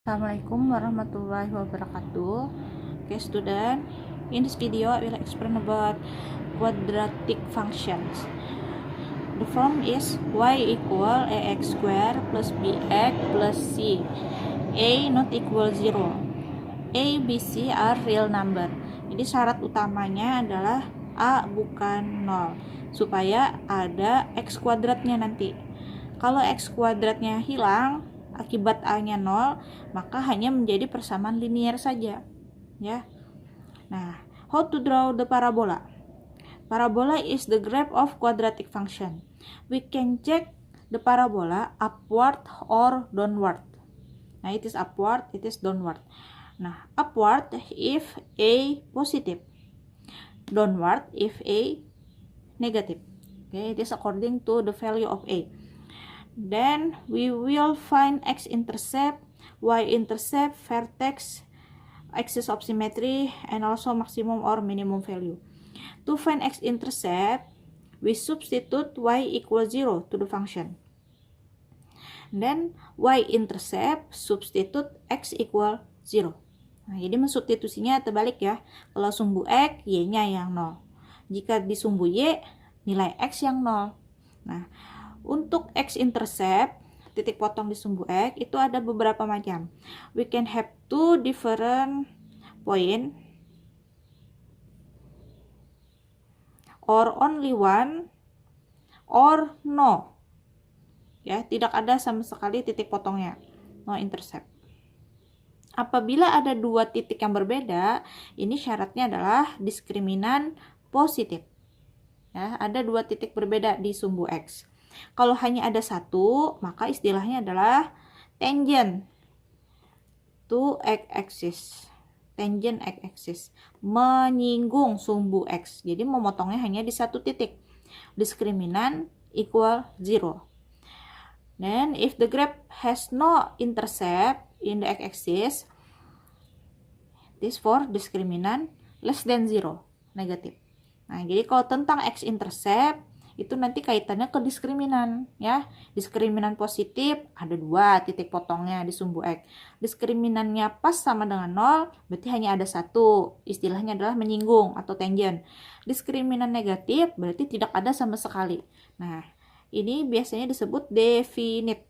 Assalamualaikum warahmatullahi wabarakatuh. Okay, student, in this video I will explain about quadratic functions. The form is y equal ax square plus bx plus c. A not equal 0. A, B, C are real number. Jadi syarat utamanya adalah A bukan 0 supaya ada x kuadratnya nanti. Kalau x kuadratnya hilang akibat A-nya 0, maka hanya menjadi persamaan linier saja, ya. Nah, how to draw the parabola? Parabola is the graph of quadratic function. We can check the parabola upward or downward. Nah, it is upward, it is downward. Nah, upward if A positive, downward if A negative. Okay, it is according to the value of A. Then we will find x-intercept, y-intercept, vertex, axis of symmetry, and also maximum or minimum value. To find x-intercept, we substitute y equal 0 to the function. Then y-intercept substitute x equal 0. Nah, jadi mensubstitusinya terbalik ya. Kalau sumbu x, y-nya yang 0. Jika disumbu y, nilai x yang 0. Nah, untuk x-intercept, titik potong di sumbu x, itu ada beberapa macam. We can have two different point, or only one, or no. Ya, tidak ada sama sekali titik potongnya, no intercept. Apabila ada dua titik yang berbeda, ini syaratnya adalah diskriminan positif. Ya, ada dua titik berbeda di sumbu x. Kalau hanya ada satu, maka istilahnya adalah tangent to x-axis. Tangent x-axis. Menyinggung sumbu x. Jadi memotongnya hanya di satu titik. Diskriminan equal 0. Then if the graph has no intercept in the x-axis, this for diskriminan less than 0. Negatif. Nah, jadi kalau tentang x-intercept, itu nanti kaitannya ke diskriminan, ya. Diskriminan positif ada dua titik potongnya di sumbu x. Diskriminannya pas sama dengan 0, berarti hanya ada satu. Istilahnya adalah menyinggung atau tangent. Diskriminan negatif berarti tidak ada sama sekali. Nah, ini biasanya disebut definite.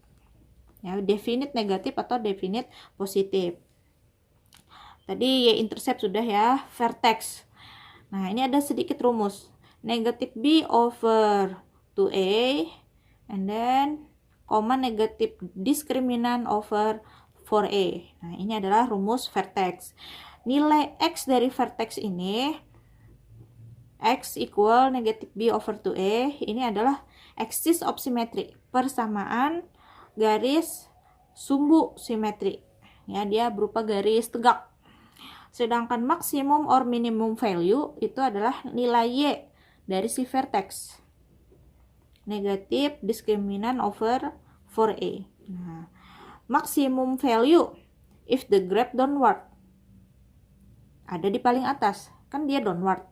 Ya, definite negatif atau definite positif. Tadi y-intercept sudah ya, vertex. Nah, ini ada sedikit rumus. Negatif B over 2A, and then, negatif diskriminan over 4A. Nah, ini adalah rumus vertex. Nilai X dari vertex ini, X equal negatif B over 2A, ini adalah axis of symmetry, persamaan garis sumbu simetri. Ya, dia berupa garis tegak. Sedangkan maksimum or minimum value itu adalah nilai Y dari si vertex. Negatif diskriminan over 4A. Nah, maksimum value if the graph downward. Ada di paling atas. Kan dia downward.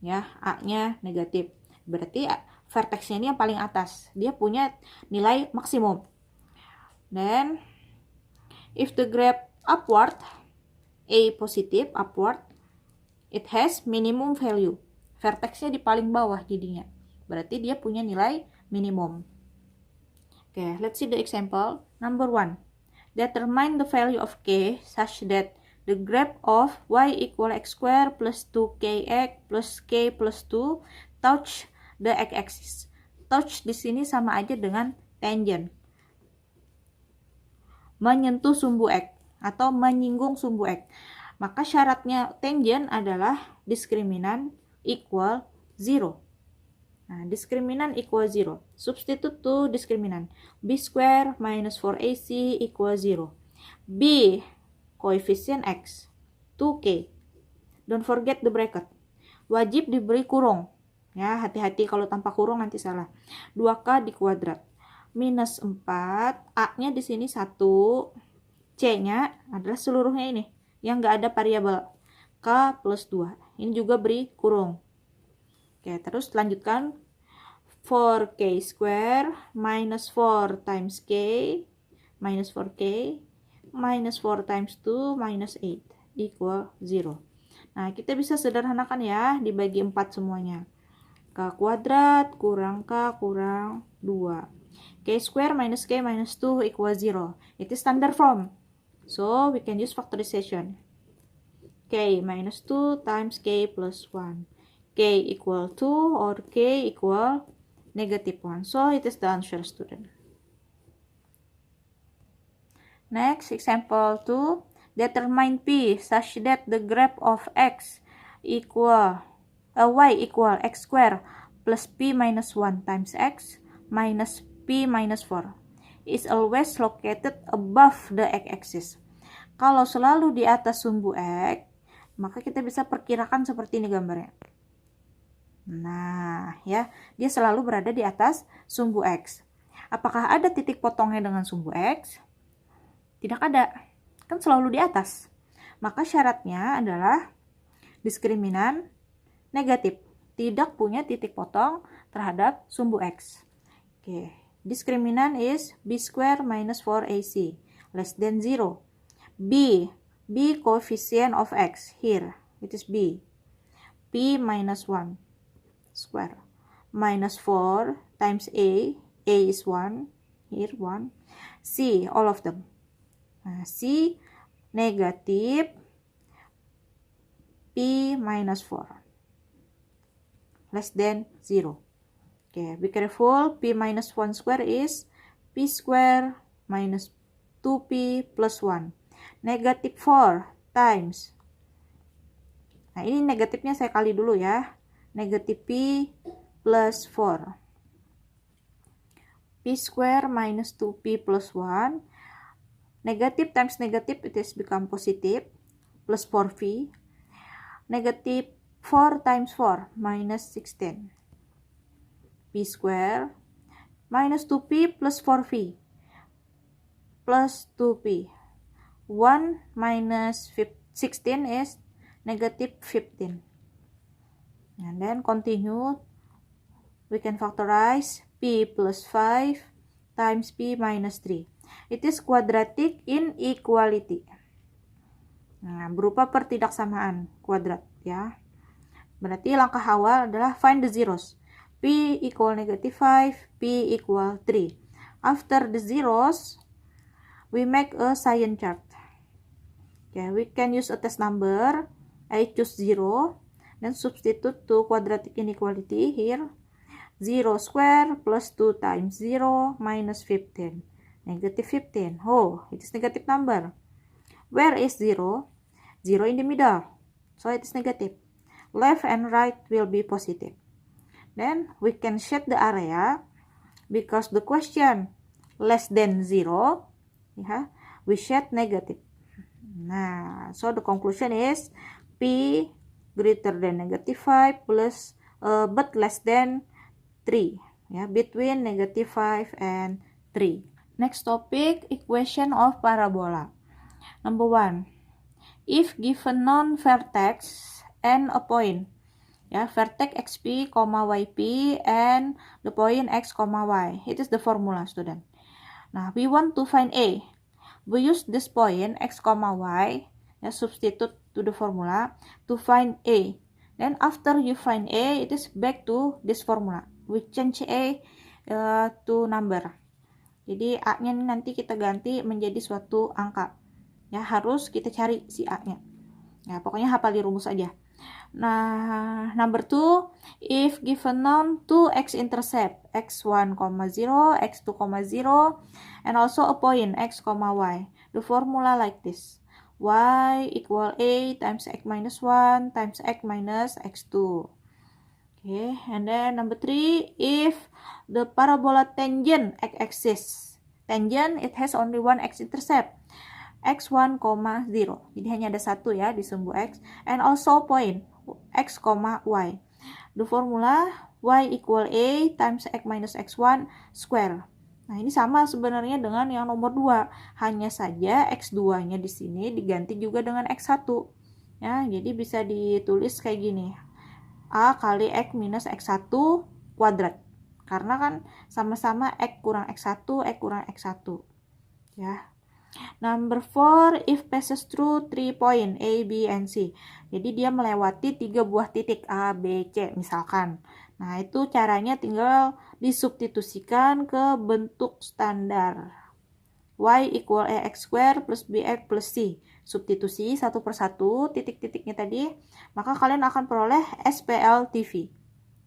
Ya, A-nya negatif. Berarti vertexnya ini yang paling atas. Dia punya nilai maksimum. Then, if the graph upward, A positif, upward, it has minimum value. Vertexnya di paling bawah jadinya. Berarti dia punya nilai minimum. Okay, let's see the example. Number 1. Determine the value of k such that the graph of y equal x square plus 2kx plus k plus 2 touch the x-axis. Touch di sini sama aja dengan tangent. Menyentuh sumbu x atau menyinggung sumbu x. Maka syaratnya tangent adalah diskriminan equal 0. Nah, diskriminan equal 0. Substitute to diskriminan. B square minus 4AC equal 0. B, koefisien X, 2K. Don't forget the bracket. Wajib diberi kurung. Ya, hati-hati kalau tanpa kurung nanti salah. 2K di kuadrat. Minus 4, A-nya di sini 1, C-nya adalah seluruhnya ini. Yang nggak ada variabel. K plus 2. Ini juga beri kurung. Oke, terus lanjutkan. 4k square minus 4 times k minus 4k minus 4 times 2 minus 8 equal 0. Nah, kita bisa sederhanakan ya, dibagi 4 semuanya. K kuadrat kurang K kurang 2. K square minus K minus 2 equal 0. It is standard form. So, we can use factorization. K minus 2 times K plus 1. K equal 2 or K equal negative 1. So, it is the answer, student. Next, example 2. Determine P such that the graph of X equal Y equal X square plus P minus 1 times X minus P minus 4 is always located above the x-axis. Kalau selalu di atas sumbu X, maka kita bisa perkirakan seperti ini gambarnya. Nah, ya, dia selalu berada di atas sumbu X. Apakah ada titik potongnya dengan sumbu X? Tidak ada, kan selalu di atas. Maka syaratnya adalah diskriminan negatif, tidak punya titik potong terhadap sumbu X. Oke, diskriminan is B square minus 4AC less than 0. B coefficient of X, here, it is B. P minus 1 square minus 4 times A is 1, here 1. C, all of them. Nah, C negatif P minus 4 less than 0. Okay, be careful. P minus 1 square is P square minus 2P plus 1. Negatif 4 times. Nah, ini negatifnya saya kali dulu ya. Negatif P plus 4. P square minus 2P plus 1. Negative times negative, it is become positive, plus 4v. Negative 4 times 4, minus 16. P square, minus 2p plus 4v, plus 2p. 1 minus 16 is negative 15. And then continue, we can factorize p plus 5 times p minus 3. It is quadratic inequality. Nah, berupa pertidaksamaan kuadrat ya. Berarti langkah awal adalah find the zeros. P equal negative 5, P equal 3. After the zeros, we make a sign chart. Okay, we can use a test number. I choose 0. Then substitute to quadratic inequality here. 0 square plus 2 times 0 minus 15. Negative 15. Oh, it is negative number. Where is 0? 0 in the middle. So it is negative. Left and right will be positive. Then we can shade the area because the question less than 0, yeah, we shade negative. Nah, so the conclusion is P greater than negative 5 plus but less than 3. Yeah, between negative 5 and 3. Next topic, equation of parabola. Number 1, if given non-vertex and a point, ya, vertex xp, yp, and the point x, y, it is the formula, student. Nah, we want to find A. We use this point x, y, ya, substitute to the formula to find A. Then after you find A, it is back to this formula. We change A to number. Jadi A-nya nanti kita ganti menjadi suatu angka. Ya, harus kita cari si A-nya. Ya, pokoknya hafal di rumus aja. Nah, number 2, if given known 2x intercept x1, 0, x2, 0, and also a point x, y. The formula like this. Y equal A times x minus 1 times x minus x2. Okay, and then number 3, if the parabola tangent x-axis, tangent it has only one x-intercept, x1, 0. Jadi hanya ada satu ya di sumbu x, and also point x, y. The formula y equal A times x minus x1 square. Nah, ini sama sebenarnya dengan yang nomor 2. Hanya saja x2-nya di sini diganti juga dengan x1. Ya, jadi bisa ditulis kayak gini. A kali x minus x1 kuadrat. Karena kan sama-sama x kurang x1, x kurang x1. Ya. Number 4, if passes through 3 point A, B, and C. Jadi dia melewati 3 buah titik A, B, C misalkan. Nah, itu caranya tinggal disubstitusikan ke bentuk standar. Y equal AX square plus BX plus C. Substitusi satu persatu titik-titiknya tadi, maka kalian akan peroleh SPLTV.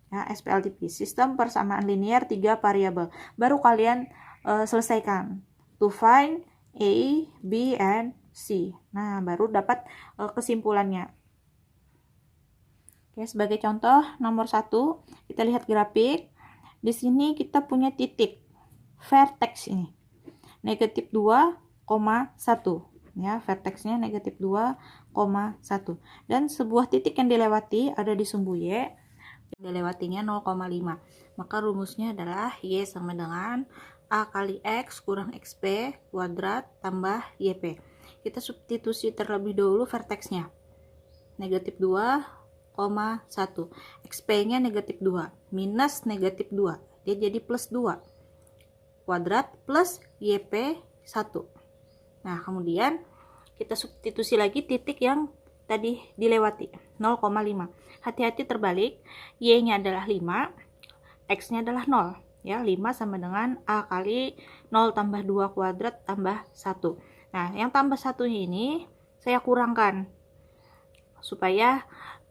Ya, SPLTV, sistem persamaan linear 3 variabel. Baru kalian selesaikan. To find A, B, and C. Nah, baru dapat kesimpulannya. Oke, sebagai contoh, nomor 1, kita lihat grafik. Di sini kita punya titik vertex ini. Negatif 2,1. Ya, vertexnya negatif 2,1. Dan sebuah titik yang dilewati ada di sumbu Y. Dilewatinya 0,5. Maka rumusnya adalah Y sama dengan A kali X kurang XP kuadrat tambah YP. Kita substitusi terlebih dahulu vertexnya. Negatif 2,1. XP-nya negatif 2. Minus negatif 2. Dia jadi plus 2. Kuadrat plus YP 1. Nah, kemudian kita substitusi lagi titik yang tadi dilewati, 0,5. Hati-hati terbalik, Y-nya adalah 5, X-nya adalah 0. Ya, 5 sama dengan A kali 0 tambah 2 kuadrat tambah 1. Nah, yang tambah 1-nya ini saya kurangkan supaya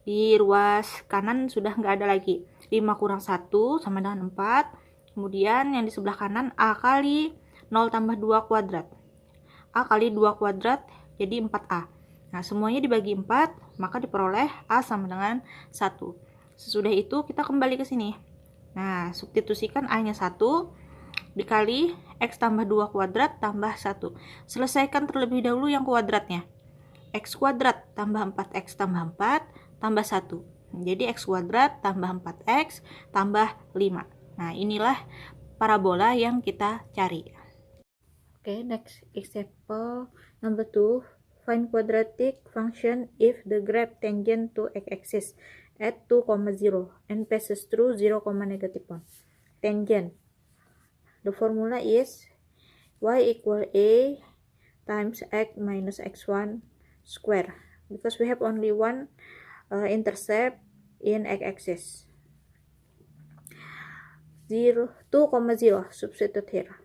di ruas kanan sudah nggak ada lagi. 5 kurang 1 sama dengan 4. Kemudian yang di sebelah kanan A kali 0 tambah 2 kuadrat. A kali 2 kuadrat jadi 4A. Nah, semuanya dibagi 4, maka diperoleh A sama dengan 1. Sesudah itu kita kembali ke sini. Nah, substitusikan A-nya 1 dikali X tambah 2 kuadrat tambah 1. Selesaikan terlebih dahulu yang kuadratnya. X kuadrat tambah 4X tambah 4 tambah 1. Jadi X kuadrat tambah 4X tambah 5. Nah, inilah parabola yang kita cari. Oke, next example number 2. Find quadratic function if the graph tangent to x-axis at 2,0 and passes through 0, -1. Tangent. The formula is y equal a times x minus x1 square, because we have only one intercept in x-axis. 2,0 substitute here,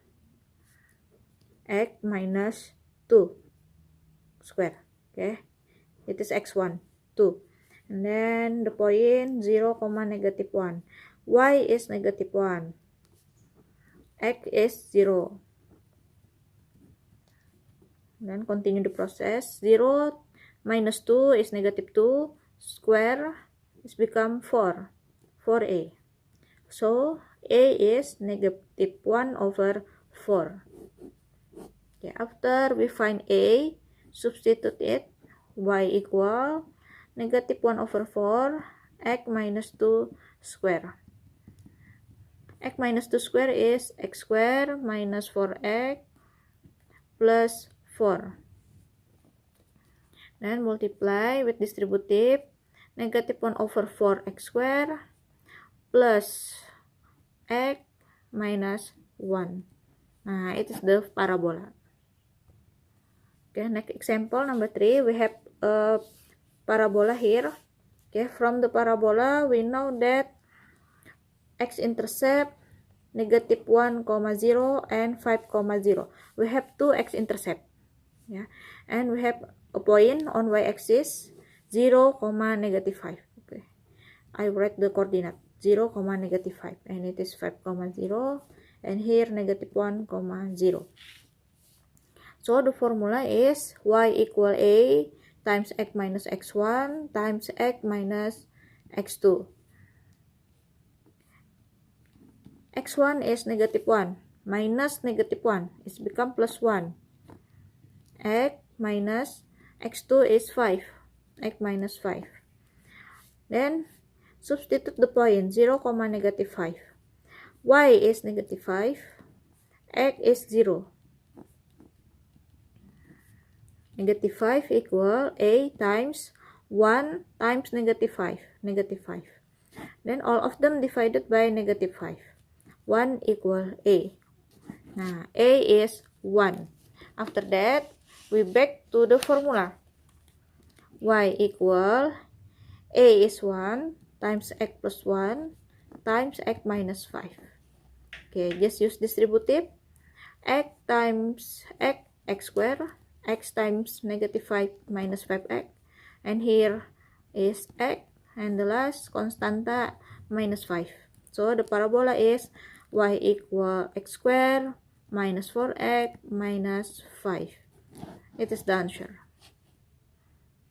x minus 2 square. Okay, it is x1 2, and then the point 0, -1. Y is -1, x is 0. Then continue the process. 0 minus 2 is -2, square is become 4a. So a is -1/4. Okay, after we find a, substitute it. Y equal -1/4 x minus 2 square. X minus 2 square is x square minus 4x plus 4. Then multiply with distributive, -1/4 x square plus x minus 1. Nah, it is the parabola. Okay, next example number 3, we have a parabola here. Okay, from the parabola we know that x-intercept -1,0 and 5,0. We have two x-intercept. Yeah, and we have a point on y-axis 0, -5. Okay, I write the coordinate 0, -5, and it is 5,0, and here -1,0. So the formula is y equal a times x minus x1 times x minus x2. x1 is -1 minus -1 is become plus 1. X minus x2 is 5. X minus 5. Then substitute the point 0, -5. Y is -5. X is 0. -5 equal a times 1 times -5. -5. Then all of them divided by -5. 1 equal a. Nah, a is 1. After that, we back to the formula. Y equal A is 1 times X plus 1 times X minus 5. Okay, just use distributive. X times X, X square. X times negative 5 minus 5X. And here is X. And the last constanta minus 5. So the parabola is Y equal X square minus 4X minus 5. It is the answer.